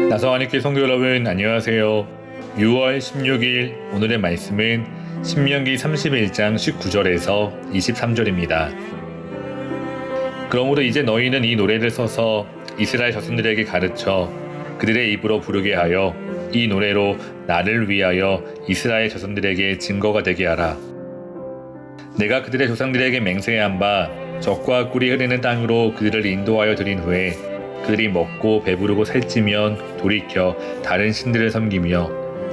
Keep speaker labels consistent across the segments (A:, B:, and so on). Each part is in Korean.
A: 나성하님께 성도 여러분 안녕하세요. 6월 16일 오늘의 말씀은 신명기 31장 19절에서 23절입니다. 그러므로 이제 너희는 이 노래를 써서 이스라엘 자손들에게 가르쳐 그들의 입으로 부르게 하여 이 노래로 나를 위하여 이스라엘 자손들에게 증거가 되게 하라. 내가 그들의 조상들에게 맹세한 바 젖과 꿀이 흐르는 땅으로 그들을 인도하여 들인 후에 그들이 먹고 배부르고 살찌면 돌이켜 다른 신들을 섬기며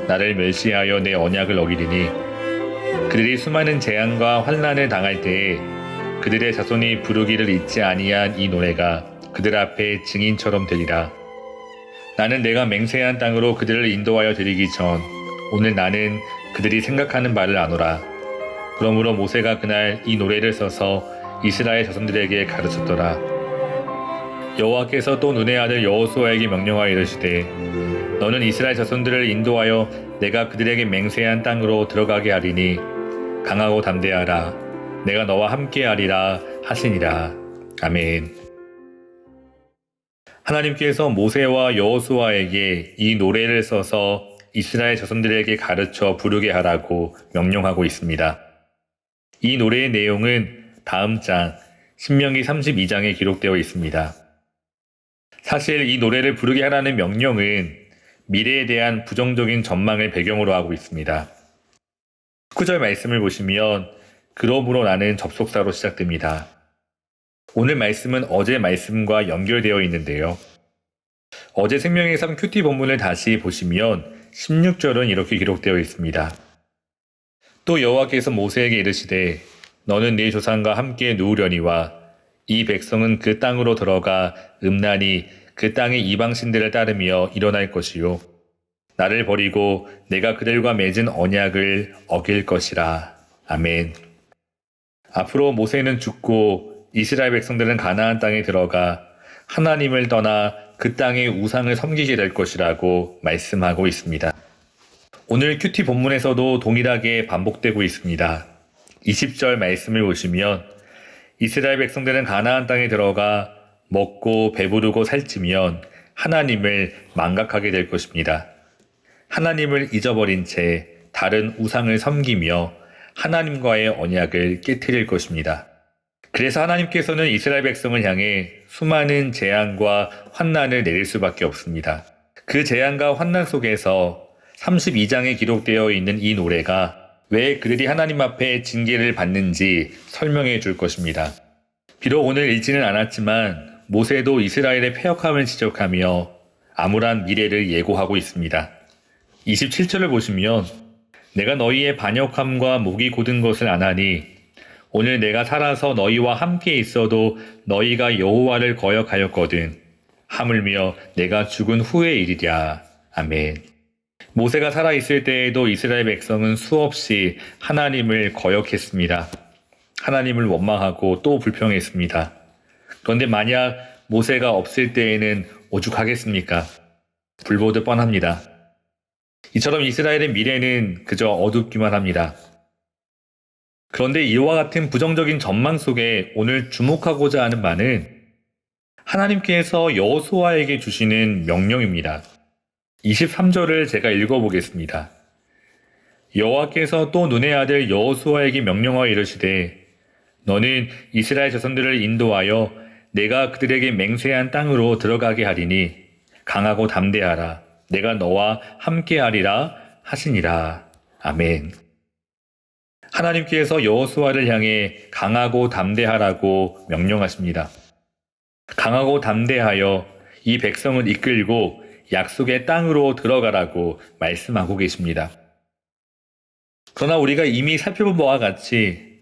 A: 나를 멸시하여 내 언약을 어기리니 그들이 수많은 재앙과 환난을 당할 때에 그들의 자손이 부르기를 잊지 아니한 이 노래가 그들 앞에 증인처럼 되리라. 나는 내가 맹세한 땅으로 그들을 인도하여 드리기 전 오늘 나는 그들이 생각하는 바를 아노라. 그러므로 모세가 그날 이 노래를 써서 이스라엘 자손들에게 가르쳤더라. 여호와께서 또 눈의 아들 여호수아에게 명령하여 이르시되 너는 이스라엘 자손들을 인도하여 내가 그들에게 맹세한 땅으로 들어가게 하리니 강하고 담대하라. 내가 너와 함께하리라 하시니라. 아멘. 하나님께서 모세와 여호수아에게 이 노래를 써서 이스라엘 자손들에게 가르쳐 부르게 하라고 명령하고 있습니다. 이 노래의 내용은 다음 장 신명기 32장에 기록되어 있습니다. 사실 이 노래를 부르게 하라는 명령은 미래에 대한 부정적인 전망을 배경으로 하고 있습니다. 19절 말씀을 보시면 그러므로 나는 접속사로 시작됩니다. 오늘 말씀은 어제 말씀과 연결되어 있는데요. 어제 생명의 삶 큐티 본문을 다시 보시면 16절은 이렇게 기록되어 있습니다. 또 여호와께서 모세에게 이르시되 너는 네 조상과 함께 누우려니와 이 백성은 그 땅으로 들어가 음란히 그 땅의 이방신들을 따르며 일어날 것이요 나를 버리고 내가 그들과 맺은 언약을 어길 것이라. 아멘. 앞으로 모세는 죽고 이스라엘 백성들은 가나안 땅에 들어가 하나님을 떠나 그 땅의 우상을 섬기게 될 것이라고 말씀하고 있습니다. 오늘 큐티 본문에서도 동일하게 반복되고 있습니다. 20절 말씀을 보시면 이스라엘 백성들은 가나안 땅에 들어가 먹고 배부르고 살찌면 하나님을 망각하게 될 것입니다. 하나님을 잊어버린 채 다른 우상을 섬기며 하나님과의 언약을 깨트릴 것입니다. 그래서 하나님께서는 이스라엘 백성을 향해 수많은 재앙과 환난을 내릴 수밖에 없습니다. 그 재앙과 환난 속에서 32장에 기록되어 있는 이 노래가 왜 그들이 하나님 앞에 징계를 받는지 설명해 줄 것입니다. 비록 오늘 읽지는 않았지만 모세도 이스라엘의 패역함을 지적하며 암울한 미래를 예고하고 있습니다. 27절을 보시면 내가 너희의 반역함과 목이 곧은 것을 아나니 오늘 내가 살아서 너희와 함께 있어도 너희가 여호와를 거역하였거든 하물며 내가 죽은 후의 일이랴. 아멘. 모세가 살아있을 때에도 이스라엘 백성은 수없이 하나님을 거역했습니다. 하나님을 원망하고 또 불평했습니다. 그런데 만약 모세가 없을 때에는 오죽하겠습니까? 불보듯 뻔합니다. 이처럼 이스라엘의 미래는 그저 어둡기만 합니다. 그런데 이와 같은 부정적인 전망 속에 오늘 주목하고자 하는 바는 하나님께서 여호수아에게 주시는 명령입니다. 23절을 제가 읽어보겠습니다. 여호와께서 또 눈의 아들 여호수아에게 명령하여 이르시되 너는 이스라엘 자손들을 인도하여 내가 그들에게 맹세한 땅으로 들어가게 하리니 강하고 담대하라. 내가 너와 함께하리라 하시니라. 아멘. 하나님께서 여호수아를 향해 강하고 담대하라고 명령하십니다. 강하고 담대하여 이 백성을 이끌고 약속의 땅으로 들어가라고 말씀하고 계십니다. 그러나 우리가 이미 살펴본 바와 같이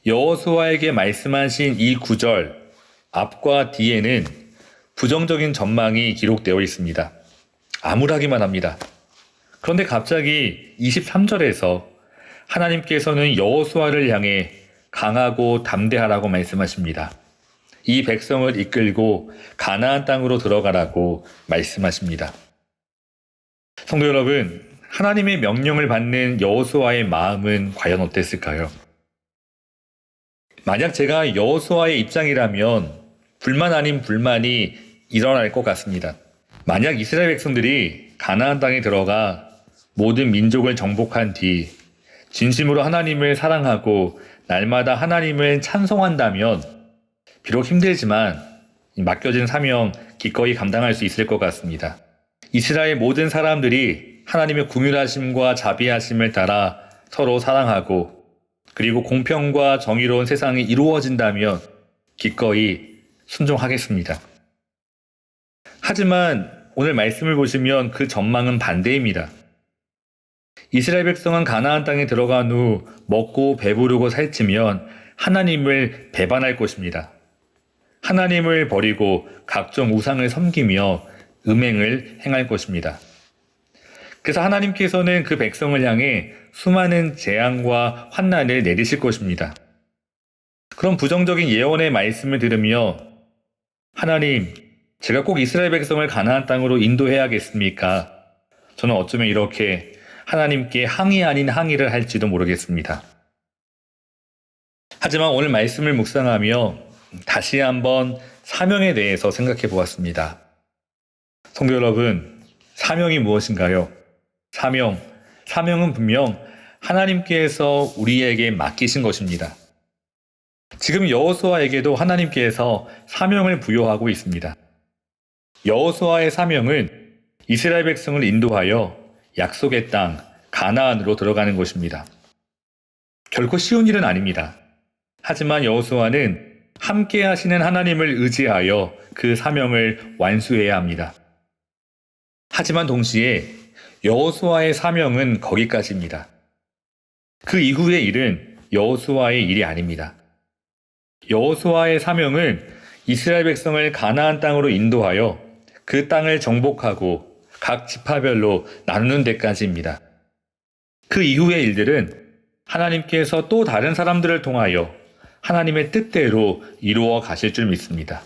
A: 여호수아에게 말씀하신 이 구절 앞과 뒤에는 부정적인 전망이 기록되어 있습니다. 암울하기만 합니다. 그런데 갑자기 23절에서 하나님께서는 여호수아를 향해 강하고 담대하라고 말씀하십니다. 이 백성을 이끌고 가나안 땅으로 들어가라고 말씀하십니다. 성도 여러분, 하나님의 명령을 받는 여호수아의 마음은 과연 어땠을까요? 만약 제가 여호수아의 입장이라면 불만 아닌 불만이 일어날 것 같습니다. 만약 이스라엘 백성들이 가나안 땅에 들어가 모든 민족을 정복한 뒤 진심으로 하나님을 사랑하고 날마다 하나님을 찬송한다면 비록 힘들지만 맡겨진 사명 기꺼이 감당할 수 있을 것 같습니다. 이스라엘 모든 사람들이 하나님의 긍휼하심과 자비하심을 따라 서로 사랑하고 그리고 공평과 정의로운 세상이 이루어진다면 기꺼이 순종하겠습니다. 하지만 오늘 말씀을 보시면 그 전망은 반대입니다. 이스라엘 백성은 가나안 땅에 들어간 후 먹고 배부르고 살찌면 하나님을 배반할 것입니다. 하나님을 버리고 각종 우상을 섬기며 음행을 행할 것입니다. 그래서 하나님께서는 그 백성을 향해 수많은 재앙과 환난을 내리실 것입니다. 그런 부정적인 예언의 말씀을 들으며 하나님, 제가 꼭 이스라엘 백성을 가나안 땅으로 인도해야겠습니까? 저는 어쩌면 이렇게 하나님께 항의 아닌 항의를 할지도 모르겠습니다. 하지만 오늘 말씀을 묵상하며 다시 한번 사명에 대해서 생각해 보았습니다. 성도 여러분, 사명이 무엇인가요? 사명은 분명 하나님께서 우리에게 맡기신 것입니다. 지금 여호수아에게도 하나님께서 사명을 부여하고 있습니다. 여호수아의 사명은 이스라엘 백성을 인도하여 약속의 땅 가나안으로 들어가는 것입니다. 결코 쉬운 일은 아닙니다. 하지만 여호수아는 함께 하시는 하나님을 의지하여 그 사명을 완수해야 합니다. 하지만 동시에 여호수아의 사명은 거기까지입니다. 그 이후의 일은 여호수아의 일이 아닙니다. 여호수아의 사명은 이스라엘 백성을 가나안 땅으로 인도하여 그 땅을 정복하고 각 지파별로 나누는 데까지입니다. 그 이후의 일들은 하나님께서 또 다른 사람들을 통하여 하나님의 뜻대로 이루어 가실 줄 믿습니다.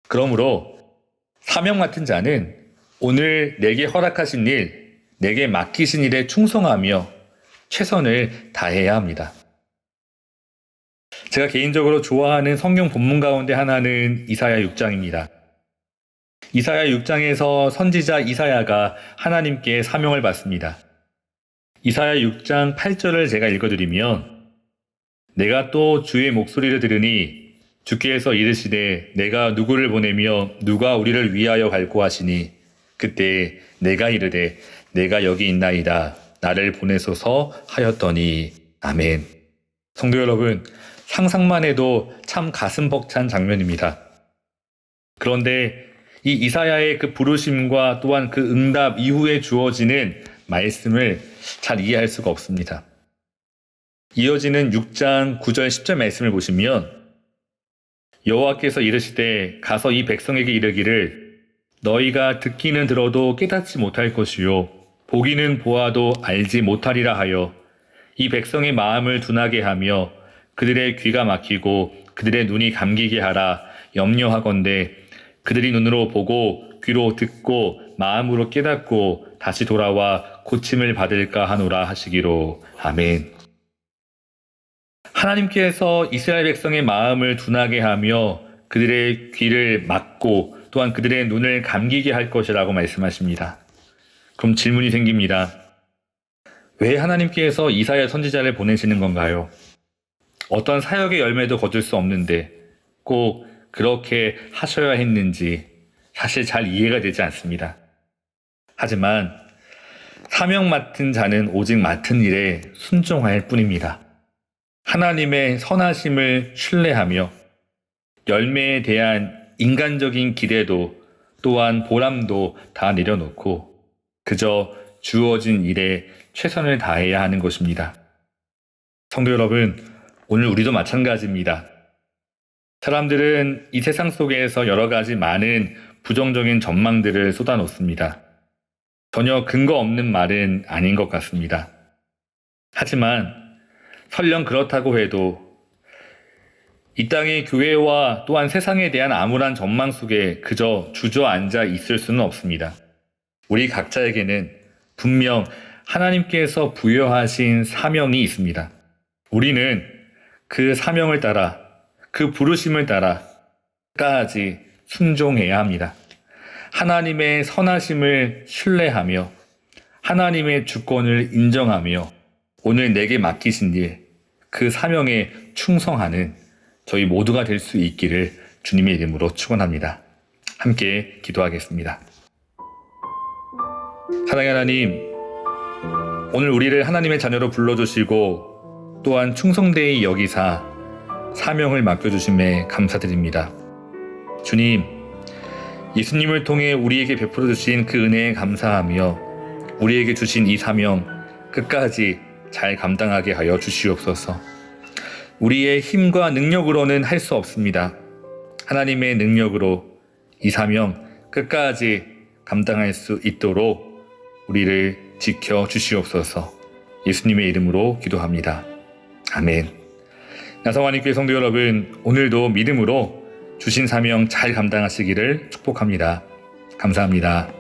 A: 그러므로 사명 맡은 자는 오늘 내게 허락하신 일, 내게 맡기신 일에 충성하며 최선을 다해야 합니다. 제가 개인적으로 좋아하는 성경 본문 가운데 하나는 이사야 6장입니다. 이사야 6장에서 선지자 이사야가 하나님께 사명을 받습니다. 이사야 6장 8절을 제가 읽어드리면 내가 또 주의 목소리를 들으니 주께서 이르시되 내가 누구를 보내며 누가 우리를 위하여 갈고 하시니 그때 내가 이르되 내가 여기 있나이다 나를 보내소서 하였더니 아멘. 성도 여러분, 상상만 해도 참 가슴 벅찬 장면입니다. 그런데 이 이사야의 그 부르심과 또한 그 응답 이후에 주어지는 말씀을 잘 이해할 수가 없습니다. 이어지는 6장 9절 10절 말씀을 보시면 여호와께서 이르시되 가서 이 백성에게 이르기를 너희가 듣기는 들어도 깨닫지 못할 것이요 보기는 보아도 알지 못하리라 하여 이 백성의 마음을 둔하게 하며 그들의 귀가 막히고 그들의 눈이 감기게 하라 염려하건대 그들이 눈으로 보고 귀로 듣고 마음으로 깨닫고 다시 돌아와 고침을 받을까 하노라 하시기로. 아멘. 하나님께서 이스라엘 백성의 마음을 둔하게 하며 그들의 귀를 막고 또한 그들의 눈을 감기게 할 것이라고 말씀하십니다. 그럼 질문이 생깁니다. 왜 하나님께서 이사야 선지자를 보내시는 건가요? 어떤 사역의 열매도 거둘 수 없는데 꼭 그렇게 하셔야 했는지 사실 잘 이해가 되지 않습니다. 하지만 사명 맡은 자는 오직 맡은 일에 순종할 뿐입니다. 하나님의 선하심을 신뢰하며 열매에 대한 인간적인 기대도 또한 보람도 다 내려놓고 그저 주어진 일에 최선을 다해야 하는 것입니다. 성도 여러분, 오늘 우리도 마찬가지입니다. 사람들은 이 세상 속에서 여러 가지 많은 부정적인 전망들을 쏟아놓습니다. 전혀 근거 없는 말은 아닌 것 같습니다. 하지만 설령 그렇다고 해도 이 땅의 교회와 또한 세상에 대한 암울한 전망 속에 그저 주저앉아 있을 수는 없습니다. 우리 각자에게는 분명 하나님께서 부여하신 사명이 있습니다. 우리는 그 사명을 따라 그 부르심을 따라 끝까지 순종해야 합니다. 하나님의 선하심을 신뢰하며 하나님의 주권을 인정하며 오늘 내게 맡기신 일, 그 사명에 충성하는 저희 모두가 될 수 있기를 주님의 이름으로 축원합니다. 함께 기도하겠습니다. 사랑의 하나님, 오늘 우리를 하나님의 자녀로 불러주시고 또한 충성되이 여기사 사명을 맡겨주심에 감사드립니다. 주님, 예수님을 통해 우리에게 베풀어 주신 그 은혜에 감사하며 우리에게 주신 이 사명 끝까지 잘 감당하게 하여 주시옵소서. 우리의 힘과 능력으로는 할 수 없습니다. 하나님의 능력으로 이 사명 끝까지 감당할 수 있도록 우리를 지켜 주시옵소서. 예수님의 이름으로 기도합니다. 아멘. 나성환님께 성도 여러분, 오늘도 믿음으로 주신 사명 잘 감당하시기를 축복합니다. 감사합니다.